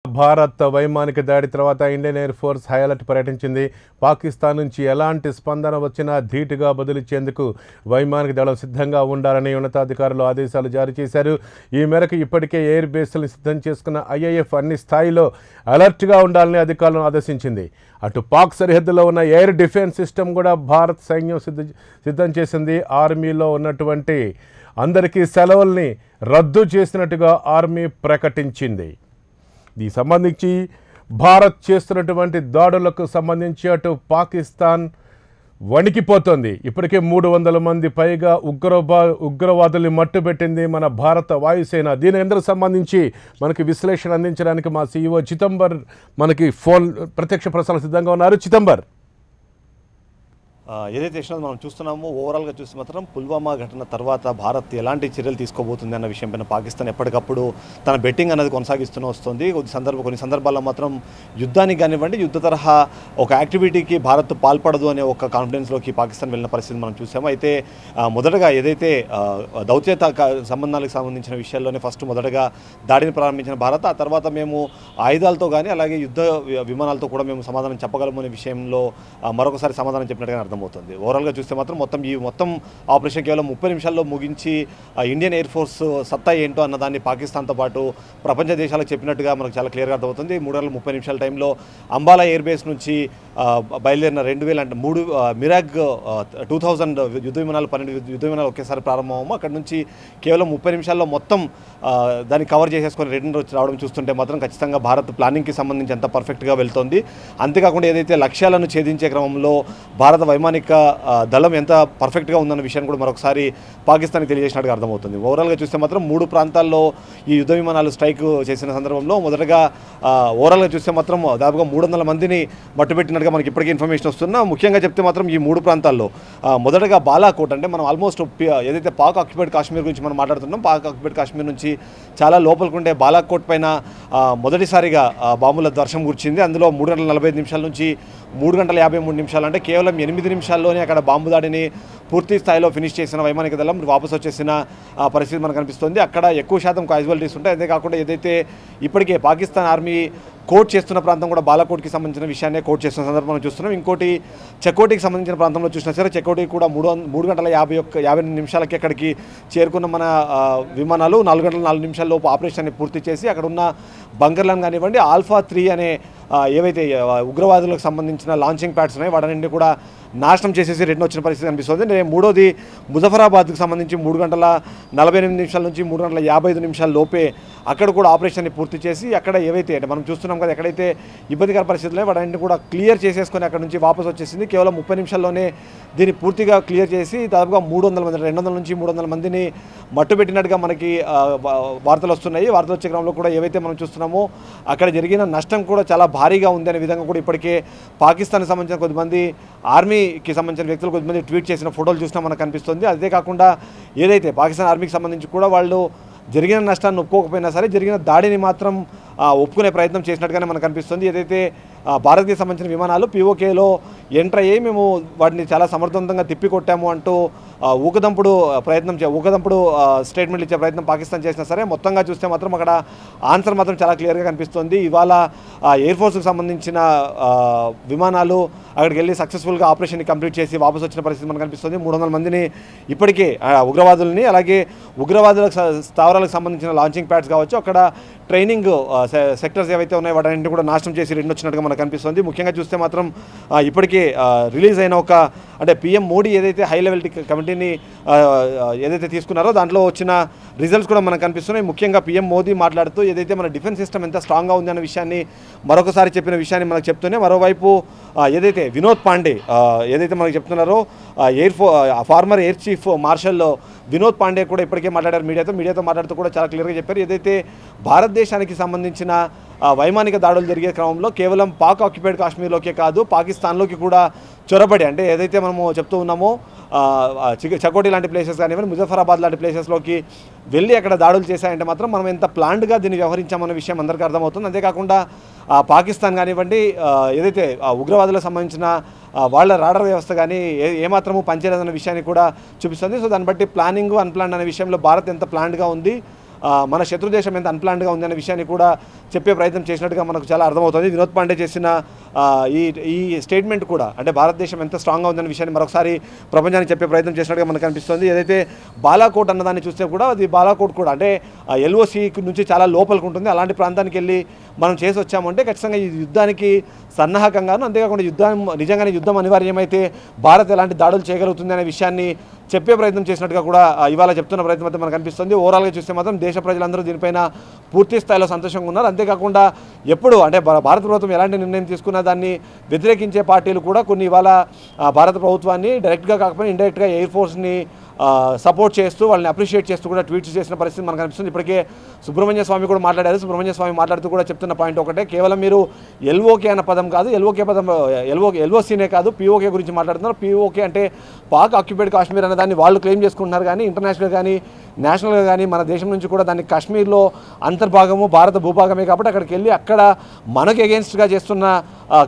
భారత్ వైమానిక దాడి తర్వాత Indian air force high alert ప్రకటించింది. పాకిస్తాన్ నుంచి ఎలాంటి స్పందన వచ్చినా ధీటుగా బదులిచ్చేందుకు వైమానిక దళం సిద్ధంగా ఉండాలని ఉన్నతాధికారులు ఆదేశాలు జారీ చేశారు. ఈ మేరకు ఇప్పటికే ఎయిర్ బేస్లను సిద్ధం చేసుకున్న ఐఏఎఫ్ అన్ని స్థాయిలో అలర్ట్గా ఉండాలని అధికారులను ఆదేశించింది. అటు పాక్ సరిహద్దులో ఉన్న ఎయిర్ డిఫెన్స్ సిస్టమ్ కూడా భారత్ సైన్యం సిద్ధం చేసింది. ఆర్మీలో ఉన్నటువంటి అందరికీ సెలవుల్ని రద్దు చేసినట్టుగా ఆర్మీ ప్రకటించింది. దీనికి సంబంధించి భారత్ చేస్తున్నటువంటి దాడులకు సంబంధించి అటు పాకిస్తాన్ వణికిపోతోంది. ఇప్పటికే 300 మంది పైగా ఉగ్రవాదుల్ని మట్టుబెట్టింది మన భారత వాయుసేన. దీని అందరికి సంబంధించి మనకి విశ్లేషణ అందించడానికి మా CEO చిదంబర్ మనకి ఫోన్ ప్రత్యక్ష ప్రసారం సిద్ధంగా ఉన్నారు. చిదంబర్, ఏదైతే విషయంలో మనం చూస్తున్నామో ఓవరాల్గా చూస్తే మాత్రం పుల్వామా ఘటన తర్వాత భారత్ ఎలాంటి చర్యలు తీసుకోబోతుంది అన్న విషయం పైన పాకిస్తాన్ ఎప్పటికప్పుడు తన బెట్టింగ్ అనేది కొనసాగిస్తూనే వస్తుంది. కొన్ని సందర్భాల్లో మాత్రం యుద్ధానికి కానివ్వండి, యుద్ధ తరహా ఒక యాక్టివిటీకి భారత్ పాల్పడదు అనే ఒక కాన్ఫిడెన్స్లోకి పాకిస్తాన్ వెళ్ళిన పరిస్థితి మనం చూసాము. అయితే మొదటగా ఏదైతే దౌత్యత సంబంధాలకు సంబంధించిన విషయాల్లోనే మొదటగా దాడిని ప్రారంభించిన భారత్, ఆ తర్వాత మేము ఆయుధాలతో కానీ అలాగే యుద్ధ విమానాలతో కూడా మేము సమాధానం చెప్పగలము అనే విషయంలో మరొకసారి సమాధానం చెప్పినట్టుగా అర్థమవుతుంది. ఓవరాల్గా చూస్తే మాత్రం మొత్తం ఆపరేషన్ కేవలం 30 నిమిషాల్లో ముగించి ఇండియన్ ఎయిర్ ఫోర్స్ సత్తా ఏంటో అన్నదాన్ని పాకిస్తాన్తో పాటు ప్రపంచ దేశాలకు చెప్పినట్టుగా మనకు చాలా క్లియర్గా అర్థమవుతుంది. 3:30 నిమిషాల టైంలో అంబాలా ఎయిర్ బేస్ నుంచి బయలుదేరిన 2003 మిరాగ్ 2000 యుద్ధ విమానాలు 12 యుద్ధ విమానాలు ఒకేసారి ప్రారంభమవు. అక్కడ నుంచి కేవలం 30 నిమిషాల్లో మొత్తం దాన్ని కవర్ చేసేసుకొని రిటర్న్ రావడం చూస్తుంటే మాత్రం ఖచ్చితంగా భారత్ ప్లానింగ్కి సంబంధించి ఎంత పర్ఫెక్ట్గా వెళ్తోంది. అంతేకాకుండా ఏదైతే లక్ష్యాలను ఛేదించే క్రమంలో భారత వైమానిక దళం ఎంత పర్ఫెక్ట్గా ఉందన్న విషయాన్ని కూడా మరొకసారి పాకిస్తాన్కి తెలియజేసినట్టుగా అర్థమవుతుంది. ఓవరాల్గా చూస్తే మాత్రం 3 ప్రాంతాల్లో ఈ యుద్ధ విమానాలు స్ట్రైక్ చేసిన సందర్భంలో మొదటగా ఓవరాల్గా చూస్తే మాత్రం దాదాపుగా 300 మందిని మట్టుబెట్టినట్టుగా మనకి ఇప్పటికీ ఇన్ఫర్మేషన్ వస్తున్నా. ముఖ్యంగా చెప్తే మాత్రం ఈ 3 ప్రాంతాల్లో మొదటగా బాలాకోట్, అంటే మనం ఆల్మోస్ట్ ఏదైతే పాక్ ఆక్యుపైడ్ కాశ్మీర్ గురించి మనం మాట్లాడుతున్నాం, పాక్ ఆక్యుపైడ్ కాశ్మీర్ నుంచి చాలా లోపలికుండే బాలాకోట్ పైన మొదటిసారిగా బాంబుల వర్షం కురిచింది. అందులో 3:45 నిమిషాల నుంచి 3:53 నిమిషాలు, అంటే కేవలం 8 నిమిషాల్లోనే అక్కడ బాంబు దాడిని పూర్తి స్థాయిలో ఫినిష్ చేసిన వైమానిక దళం వాపసు వచ్చేసిన పరిస్థితి మనకు కనిపిస్తుంది. అక్కడ ఎక్కువ శాతం క్యాజువాలిటీస్ ఉంటాయి. అంతేకాకుండా ఏదైతే ఇప్పటికే పాకిస్తాన్ ఆర్మీ కోట్ చేస్తున్న ప్రాంతం కూడా బాలాకోట్కి సంబంధించిన విషయాన్ని కోట్ చేస్తున్న సందర్భంలో చూస్తున్నాం. ఇంకోటి చకోటికి సంబంధించిన ప్రాంతంలో చూసినా సరే చకోటి కూడా 3:50 నిమిషాలకి అక్కడికి చేరుకున్న మన విమానాలు 4:04 లోపు ఆపరేషన్ని పూర్తి చేసి అక్కడ ఉన్న బంకర్లను కానివ్వండి, ఆల్ఫా 3 అనే ఏవైతే ఉగ్రవాదులకు సంబంధించిన లాంచింగ్ ప్యాడ్స్ ఉన్నాయి వాటన్నింటినీ కూడా నాశనం చేసేసి రిటర్న్ వచ్చిన పరిస్థితి కనిపిస్తుంది. మూడోది ముజఫరాబాద్కు సంబంధించి 3:48 నిమిషాల నుంచి 3:55 నిమిషాల లోపే అక్కడ కూడా ఆపరేషన్ని పూర్తి చేసి అక్కడ ఏవైతే అంటే మనం చూస్తున్నాం కదా ఎక్కడైతే ఇబ్బందికర పరిస్థితుల్లో వాటన్నింటినీ కూడా క్లియర్ చేసేసుకొని అక్కడ నుంచి వాపసు వచ్చేసింది. కేవలం 30 నిమిషాల్లోనే దీన్ని పూర్తిగా క్లియర్ చేసి దాదాపుగా 300 మంది 200 నుంచి 300 మందిని మట్టుబెట్టినట్టుగా మనకి వార్తలు వస్తున్నాయి. వార్తలు వచ్చే క్రమంలో కూడా ఏవైతే మనం చూస్తున్నామో అక్కడ జరిగిన నష్టం కూడా చాలా భారీగా ఉంది అనే విధంగా కూడా ఇప్పటికే పాకిస్తాన్కి సంబంధించిన కొద్దిమంది ఆర్మీకి సంబంధించిన వ్యక్తులు కొద్దిమంది ట్వీట్ చేసిన ఫోటోలు చూసినా మనకు కనిపిస్తుంది. అదే కాకుండా ఏదైతే పాకిస్తాన్ ఆర్మీకి సంబంధించి కూడా వాళ్ళు జరిగిన నష్టాన్ని ఒప్పుకోకపోయినా సరే జరిగిన దాడిని మాత్రం ఒప్పుకునే ప్రయత్నం చేసినట్టుగానే మనకు కనిపిస్తుంది. ఏదైతే భారత్కి సంబంధించిన విమానాలు POKలో ఎంటర్ అయ్యి మేము వాటిని చాలా సమర్థవంతంగా తిప్పికొట్టాము అంటూ ఊకదంపుడు స్టేట్మెంట్లు ఇచ్చే ప్రయత్నం పాకిస్తాన్ చేసినా సరే మొత్తంగా చూస్తే మాత్రం అక్కడ ఆన్సర్ మాత్రం చాలా క్లియర్గా కనిపిస్తుంది. ఇవాళ ఎయిర్ ఫోర్స్కి సంబంధించిన విమానాలు అక్కడికి వెళ్ళి సక్సెస్ఫుల్గా ఆపరేషన్ని కంప్లీట్ చేసి వాపసు వచ్చిన పరిస్థితి మనకు కనిపిస్తుంది. 300 మందిని ఇప్పటికే ఉగ్రవాదుల్ని అలాగే ఉగ్రవాదుల స్థావరాలకు సంబంధించిన లాంచింగ్ ప్యాడ్స్ కావచ్చు, అక్కడ ట్రైనింగ్ సెక్టర్స్ ఏవైతే ఉన్నాయో వాటన్నింటినీ కూడా నాశనం చేసి రిటర్న్ వచ్చినట్టుగా మనకు కనిపిస్తుంది. ముఖ్యంగా చూస్తే మాత్రం ఇప్పటికే రిలీజ్ అయిన అంటే PM మోడీ ఏదైతే హై లెవెల్ కమిటీని ఏదైతే తీసుకున్నారో దాంట్లో వచ్చిన రిజల్ట్స్ కూడా మనకు కనిపిస్తున్నాయి. ముఖ్యంగా PM మోదీ మాట్లాడుతూ ఏదైతే మన డిఫెన్స్ సిస్టమ్ ఎంత స్ట్రాంగ్గా ఉంది అన్న విషయాన్ని మరొకసారి చెప్పిన విషయాన్ని మనకు చెప్తూనే మరోవైపు ఏదైతే వినోద్ పాండే ఏదైతే మనకు చెప్తున్నారో former air chief marshal Vinod Pandey కూడా ఇప్పటికే మాట్లాడారు మీడియాతో మాట్లాడుతూ కూడా చాలా క్లియర్గా చెప్పారు. ఏదైతే భారతదేశానికి సంబంధించిన వైమానిక దాడులు జరిగే క్రమంలో కేవలం పాక్ ఆక్యుపైడ్ కాశ్మీర్లోకే కాదు పాకిస్తాన్లోకి కూడా చొరబడి, అంటే ఏదైతే మనము చెప్తూ ఉన్నామో చకోటి లాంటి ప్లేసెస్ కానివ్వండి, ముజఫరాబాద్ లాంటి ప్లేసెస్లోకి వెళ్ళి అక్కడ దాడులు చేశాయంటే మాత్రం మనం ఎంత ప్లాన్డ్గా దీన్ని వ్యవహరించామన్న విషయం అందరికీ అర్థమవుతుంది. అంతేకాకుండా పాకిస్తాన్ కానివ్వండి ఏదైతే ఉగ్రవాదులకు సంబంధించిన వాళ్ళ రాడర్ వ్యవస్థ కానీ ఏమాత్రము పనిచేయలేదన్న విషయాన్ని కూడా చూపిస్తుంది. సో దాన్ని బట్టి ప్లానింగ్ అన్ప్లాన్డ్ అనే విషయంలో భారత్ ఎంత ప్లాన్డ్గా ఉంది మన శత్రు దేశం ఎంత అన్ప్లాన్డ్గా ఉంది అనే విషయాన్ని కూడా చెప్పే ప్రయత్నం చేసినట్టుగా మనకు చాలా అర్థమవుతుంది. వినోద్ పాండే చేసిన ఈ స్టేట్మెంట్ కూడా అంటే భారతదేశం ఎంత స్ట్రాంగ్గా ఉందనే విషయాన్ని మరొకసారి ప్రపంచానికి చెప్పే ప్రయత్నం చేసినట్టుగా మనకు అనిపిస్తుంది. ఏదైతే బాలాకోట్ అన్నదాన్ని చూస్తే కూడా అది బాలాకోట్ కూడా అంటే ఎల్ఓసి నుంచి చాలా లోపలికి ఉంటుంది. అలాంటి ప్రాంతానికి వెళ్ళి మనం చేసి వచ్చామంటే ఖచ్చితంగా ఈ యుద్ధానికి సన్నాహకంగాను, అంతేకాకుండా నిజంగానే యుద్ధం అనివార్యమైతే భారత్ ఎలాంటి దాడులు చేయగలుగుతుంది అనే విషయాన్ని చెప్పే ప్రయత్నం చేసినట్టుగా కూడా ఇవాళ చెప్తున్న ప్రయత్నం అయితే మనకు అనిపిస్తుంది. ఓవరాల్గా చూస్తే మాత్రం దేశ ప్రజలందరూ దీనిపైన పూర్తి స్థాయిలో సంతోషంగా ఉన్నారు. అంతేకాకుండా ఎప్పుడు అంటే భారత ప్రభుత్వం ఎలాంటి నిర్ణయం తీసుకున్నా దాన్ని వ్యతిరేకించే పార్టీలు కూడా కొన్ని ఇవాళ భారత ప్రభుత్వాన్ని డైరెక్ట్గా కాకపోయినా ఇండైరెక్ట్గా ఎయిర్ ఫోర్స్ని సపోర్ట్ చేస్తూ వాళ్ళని అప్రిషియేట్ చేస్తూ కూడా ట్వీట్స్ చేసిన పరిస్థితి మనకు అనిపిస్తుంది. ఇప్పటికే సుబ్రహ్మణ్య స్వామి కూడా మాట్లాడారు. సుబ్రహ్మణ్య స్వామి మాట్లాడుతూ కూడా చెప్తున్న పాయింట్ ఒకటే, కేవలం మీరు ఎల్ఓకే అన్న పదం కాదు, ఎల్ఓసీనే కాదు, పిఓకే గురించి మాట్లాడుతున్నారు. పిఓకే అంటే పాక్ ఆక్యుపైడ్ కాశ్మీర్ అనే దాన్ని వాళ్ళు క్లెయిమ్ చేసుకుంటున్నారు. కానీ ఇంటర్నేషనల్ కానీ నేషనల్గా కానీ మన దేశం నుంచి కూడా దాన్ని కాశ్మీర్లో అంతర్భాగము భారత భూభాగమే కాబట్టి అక్కడికి వెళ్ళి అక్కడ మనకు ఎగెన్స్ట్గా చేస్తున్న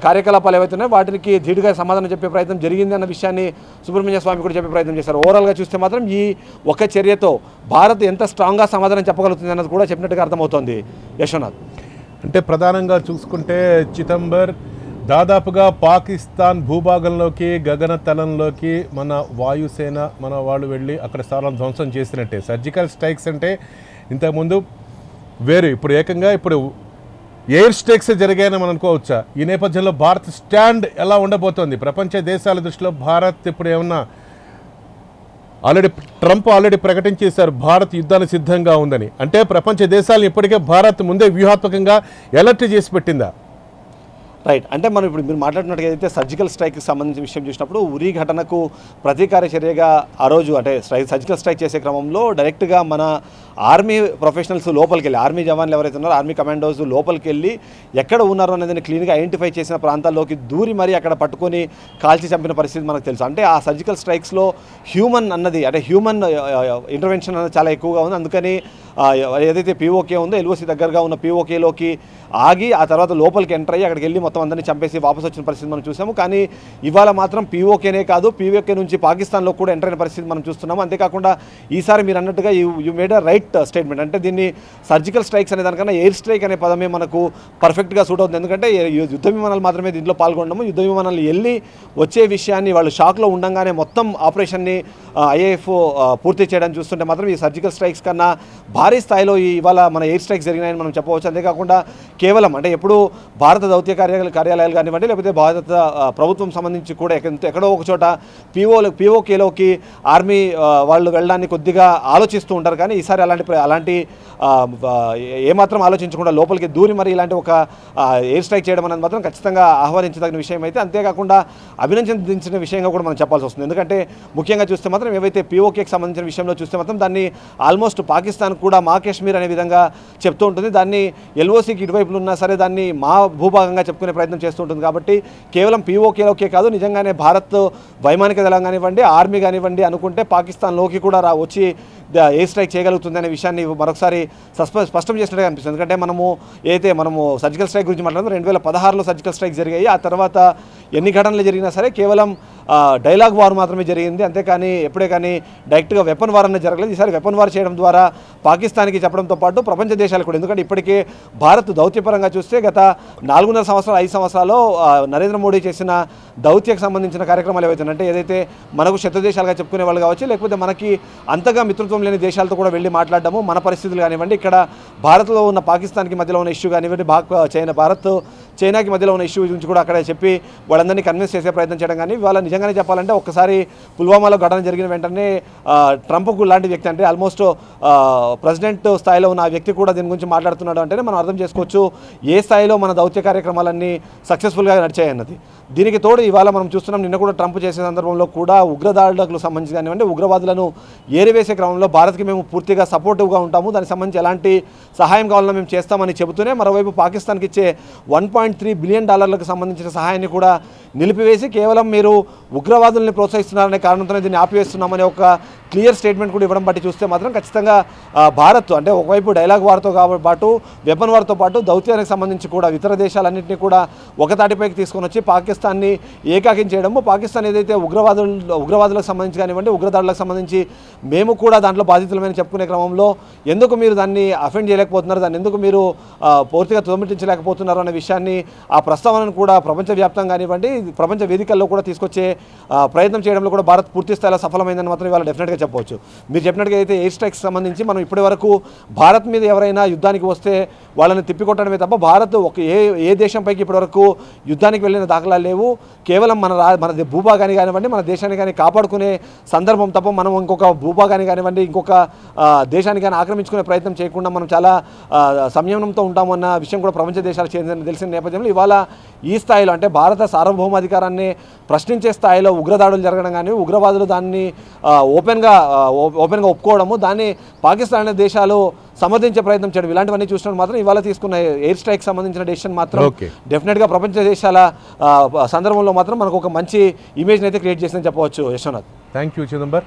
కార్యకలాపాలు ఏవైతున్నాయో వాటికి ధీటుగా సమాధానం చెప్పే ప్రయత్నం జరిగింది అన్న విషయాన్ని సుబ్రహ్మణ్య స్వామి కూడా చెప్పే ప్రయత్నం చేశారు. ఓవరాల్గా చూస్తే మాత్రం ఈ ఒక చర్యతో భారత్ ఎంత స్ట్రాంగ్గా సమాధానం చెప్పగలుగుతుంది అన్నది కూడా చెప్పినట్టుగా అర్థమవుతోంది. యశ్వనాథ్, అంటే ప్రధానంగా చూసుకుంటే చిదంబర్ దాదాపుగా పాకిస్తాన్ భూభాగంలోకి గగనతలంలోకి మన వాయుసేన మన వాళ్ళు వెళ్ళి అక్కడ స్థానం ధ్వంసం చేసినట్టే. సర్జికల్ స్ట్రైక్స్ అంటే ఇంతకుముందు వేరు, ఇప్పుడు ఏకంగా ఇప్పుడు ఎయిర్ స్ట్రైక్స్ జరిగాయని మనం అనుకోవచ్చా? ఈ నేపథ్యంలో భారత్ స్టాండ్ ఎలా ఉండబోతోంది? ప్రపంచ దేశాల దృష్టిలో భారత్ ఇప్పుడు ఏమన్నా ట్రంప్ ఆల్రెడీ ప్రకటించేశారు భారత్ యుద్ధానికి సిద్ధంగా ఉందని. అంటే ప్రపంచ దేశాలను ఇప్పటికే భారత్ ముందే వ్యూహాత్మకంగా అలర్ట్ చేసి పెట్టిందా? రైట్, అంటే మనం ఇప్పుడు మీరు మాట్లాడినట్టుగా ఏదైతే సర్జికల్ స్ట్రైక్కి సంబంధించిన విషయం చూసినప్పుడు ఉరి ఘటనకు ప్రతీకార చర్యగా ఆ రోజు అంటే సర్జికల్ స్ట్రైక్ చేసే క్రమంలో డైరెక్ట్గా మన ఆర్మీ ప్రొఫెషనల్స్ లోపలికి వెళ్ళి, ఆర్మీ జవాన్లు ఎవరైతే ఉన్నారో ఆర్మీ కమాండోస్ లోపలికి వెళ్ళి ఎక్కడ ఉన్నారో అనేది క్లీన్గా ఐడెంటిఫై చేసిన ప్రాంతాల్లోకి దూరి మరీ అక్కడ పట్టుకొని కాల్చి చంపిన పరిస్థితి మనకు తెలుసు. అంటే ఆ సర్జికల్ స్ట్రైక్స్లో హ్యూమన్ అన్నది అంటే హ్యూమన్ ఇంటర్వెన్షన్ అనేది చాలా ఎక్కువగా ఉంది. అందుకని ఏదైతే పీఓకే ఉందో ఎల్ఓసి దగ్గరగా ఉన్న పీఓకేలోకి ఆగి ఆ తర్వాత లోపలికి ఎంటర్ అయ్యి అక్కడికి వెళ్ళి మొత్తం అందరినీ చంపేసి వాపసు వచ్చిన పరిస్థితి మనం చూసాము. కానీ ఇవాళ మాత్రం పీఓకేనే కాదు, పీఓకే నుంచి పాకిస్తాన్లో కూడా ఎంటర్ అయిన పరిస్థితి మనం చూస్తున్నాము. అంతేకాకుండా ఈసారి మీరు అన్నట్టుగా you made a right statement. అంటే దీన్ని సర్జికల్ స్ట్రైక్స్ అనే దానికన్నా ఎయిర్ స్ట్రైక్ అనే పదమే మనకు పర్ఫెక్ట్గా సూట్ అవుతుంది. ఎందుకంటే యుద్ధ విమానాలు మాత్రమే దీంట్లో పాల్గొనడము, యుద్ధ విమానాలు వెళ్ళి వచ్చే విషయాన్ని వాళ్ళు షాక్లో ఉండగానే మొత్తం ఆపరేషన్ని ఐఏఎఫ్ పూర్తి చేయడానికి చూస్తుంటే మాత్రం ఈ సర్జికల్ స్ట్రైక్స్ కన్నా భారీ స్థాయిలో ఇవాళ మన ఎయిర్ స్ట్రైక్స్ జరిగినాయని మనం చెప్పవచ్చు. అంతేకాకుండా కేవలం అంటే ఎప్పుడు భారత దౌత్య కార్యాలయాలు కానివ్వండి, లేకపోతే భారత ప్రభుత్వం సంబంధించి కూడా ఎక్కడో ఒక చోట పీఓకేలోకి ఆర్మీ వాళ్ళు వెళ్ళడానికి కొద్దిగా ఆలోచిస్తూ ఉంటారు. కానీ ఈసారి అలాంటి ఏమాత్రం ఆలోచించకుండా లోపలికి దూరి మరి ఇలాంటి ఒక ఎయిర్ స్ట్రైక్ చేయడం అనేది మాత్రం ఖచ్చితంగా ఆహ్వానించదగిన విషయం అయితే. అంతేకాకుండా అభినందించిన విషయంగా కూడా మనం చెప్పాల్సి వస్తుంది. ఎందుకంటే ముఖ్యంగా చూస్తే మాత్రం ఏవైతే పీఓకేకి సంబంధించిన విషయంలో చూస్తే మాత్రం దాన్ని ఆల్మోస్ట్ పాకిస్తాన్ కూడా మా కాశ్మీర్ అనే విధంగా చెప్తూ ఉంటుంది. దాన్ని ఎల్ఓసికి ఇటువైపులు ఉన్నా సరే దాన్ని మా భూభాగంగా చెప్పుకునే ప్రయత్నం చేస్తూ ఉంటుంది. కాబట్టి కేవలం పీఓకేలోకే కాదు, నిజంగానే భారత్ వైమానిక దళం కానివ్వండి, ఆర్మీ కానివ్వండి అనుకుంటే పాకిస్తాన్లోకి కూడా వచ్చి ఎయిర్ స్ట్రైక్ చేయగలుగుతుంది అనే విషయాన్ని మరొకసారి స్పష్టం చేసినట్టుగా అనిపిస్తుంది. ఎందుకంటే మనము సర్జికల్ స్ట్రైక్ గురించి మాట్లాడుతున్నాం. 2016లో సర్జికల్ స్ట్రైక్ జరిగాయి. ఆ తర్వాత ఎన్ని ఘటనలు జరిగినా సరే కేవలం డైలాగ్ వార్ మాత్రమే జరిగింది. అంతేకాని ఎప్పుడే కానీ డైరెక్ట్గా వెపన్ వార్ అనేది జరగలేదు. ఈసారి వెపన్ వార్ చేయడం ద్వారా పాకిస్తాన్కి చెప్పడంతో పాటు ప్రపంచ దేశాలకు కూడా, ఎందుకంటే ఇప్పటికే భారత్ దౌత్యపరంగా చూస్తే గత 4.5 సంవత్సరాలు 5 సంవత్సరాల్లో నరేంద్ర మోడీ చేసిన దౌత్యకు సంబంధించిన కార్యక్రమాలు ఏవైతున్నాయంటే ఏదైతే మనకు శత్రు దేశాలుగా చెప్పుకునే వాళ్ళు కావచ్చు, లేకపోతే మనకి అంతగా మిత్రత్వం లేని దేశాలతో కూడా వెళ్ళి మాట్లాడడము, మన పరిస్థితులు కానివ్వండి, ఇక్కడ భారత్లో ఉన్న పాకిస్తాన్కి మధ్యలో ఉన్న ఇష్యూ కానివ్వండి, భారత్ చైనాకి మధ్యలో ఉన్న ఇష్యూ గురించి కూడా అక్కడ చెప్పి వాళ్ళందరినీ కన్విన్స్ చేసే ప్రయత్నం చేయడం. కానీ వాళ్ళ నిజంగానే చెప్పాలంటే ఒక్కసారి పుల్వామాలో ఘటన జరిగిన వెంటనే ట్రంప్కు లాంటి వ్యక్తి అంటే ఆల్మోస్ట్ ప్రెసిడెంట్ స్థాయిలో ఉన్న ఆ వ్యక్తి కూడా దీని గురించి మాట్లాడుతున్నాడు అంటేనే మనం అర్థం చేసుకోవచ్చు ఏ స్థాయిలో మన దౌత్య కార్యక్రమాలన్నీ సక్సెస్ఫుల్గా నడిచాయన్నది. దీనికి తోడు ఇవాళ మనం చూస్తున్నాం, నిన్న కూడా ట్రంప్ చేసే సందర్భంలో కూడా ఉగ్రదాడులకు సంబంధించి కానివ్వండి, ఉగ్రవాదులను ఏరివేసే క్రమంలో భారత్కి మేము పూర్తిగా సపోర్టివ్గా ఉంటాము, దానికి సంబంధించి ఎలాంటి సహాయం కావాలన్నా మేము చేస్తామని చెబుతూనే మరోవైపు పాకిస్తాన్కి ఇచ్చే $1.3 బిలియన్ సంబంధించిన సహాయాన్ని కూడా నిలిపివేసి కేవలం మీరు ఉగ్రవాదుల్ని ప్రోత్సహిస్తున్నారనే కారణంతోనే దీన్ని ఆపివేస్తున్నామనే ఒక క్లియర్ స్టేట్మెంట్ కూడా ఇవ్వడం బట్టి చూస్తే మాత్రం ఖచ్చితంగా భారత్ అంటే ఒకవైపు డైలాగ్ వార్తో పాటు వెపన్ వార్తో పాటు దౌత్యానికి సంబంధించి కూడా ఇతర దేశాలన్నింటినీ కూడా ఒకతాటిపైకి తీసుకొని వచ్చి పాకిస్తాన్ని ఏకాకిం చేయడము, పాకిస్తాన్ ఏదైతే ఉగ్రవాదులకు సంబంధించి కానివ్వండి ఉగ్రదాడులకు సంబంధించి మేము కూడా దాంట్లో బాధితులమని చెప్పుకునే క్రమంలో ఎందుకు మీరు దాన్ని అఫెండ్ చేయలేకపోతున్నారు, దాన్ని ఎందుకు మీరు పూర్తిగా తుదముట్టించలేకపోతున్నారు అనే విషయాన్ని ఆ ప్రస్తావనను కూడా ప్రపంచవ్యాప్తంగా కానివ్వండి ప్రపంచ వేదికల్లో కూడా తీసుకొచ్చే ప్రయత్నం చేయడంలో కూడా భారత్ పూర్తి స్థాయిలో సఫలమైందని మాత్రం ఇవాళ డెఫినెట్గా చెప్పవచ్చు. మీరు చెప్పినట్టుగా అయితే ఎయిర్ స్ట్రైక్స్ సంబంధించి మనం ఇప్పటి వరకు భారత్ మీద ఎవరైనా యుద్ధానికి వస్తే వాళ్ళని తిప్పికొట్టడమే తప్ప భారత్ ఏ దేశంపైకి ఇప్పటివరకు యుద్ధానికి వెళ్ళిన దాఖలాలు లేవు. కేవలం మన భూభాగాన్ని కానివ్వండి మన దేశాన్ని కానీ కాపాడుకునే సందర్భం తప్ప మనం ఇంకొక భూభాగాన్ని కానివ్వండి ఇంకొక దేశాన్ని కానీ ఆక్రమించుకునే ప్రయత్నం చేయకుండా మనం చాలా సంయమనంతో ఉంటామన్న విషయం కూడా ప్రపంచ దేశాలకు తెలిసిన నేపథ్యంలో ఇవాళ ఈ స్థాయిలో అంటే భారత సార్వభౌమాధికారాన్ని ప్రశ్నించే స్థాయిలో ఉగ్రదాడులు జరగడం కానీ ఉగ్రవాదులు దాన్ని ఓపెన్గా ఒప్పుకోవడము, దాన్ని పాకిస్తాన్ అనే దేశాలు సమర్థించే ప్రయత్నం చేయడం ఇలాంటివన్నీ చూసినప్పుడు మాత్రం ఇవాళ తీసుకున్న ఎయిర్ స్ట్రైక్ సంబంధించిన డెసిషన్ మాత్రం డెఫినెట్గా ప్రపంచ దేశాల సందర్భంలో మాత్రం మనకు ఒక మంచి ఇమేజ్ని అయితే క్రియేట్ చేసిందని చెప్పవచ్చు. Yashwanth, thank you Chidambar.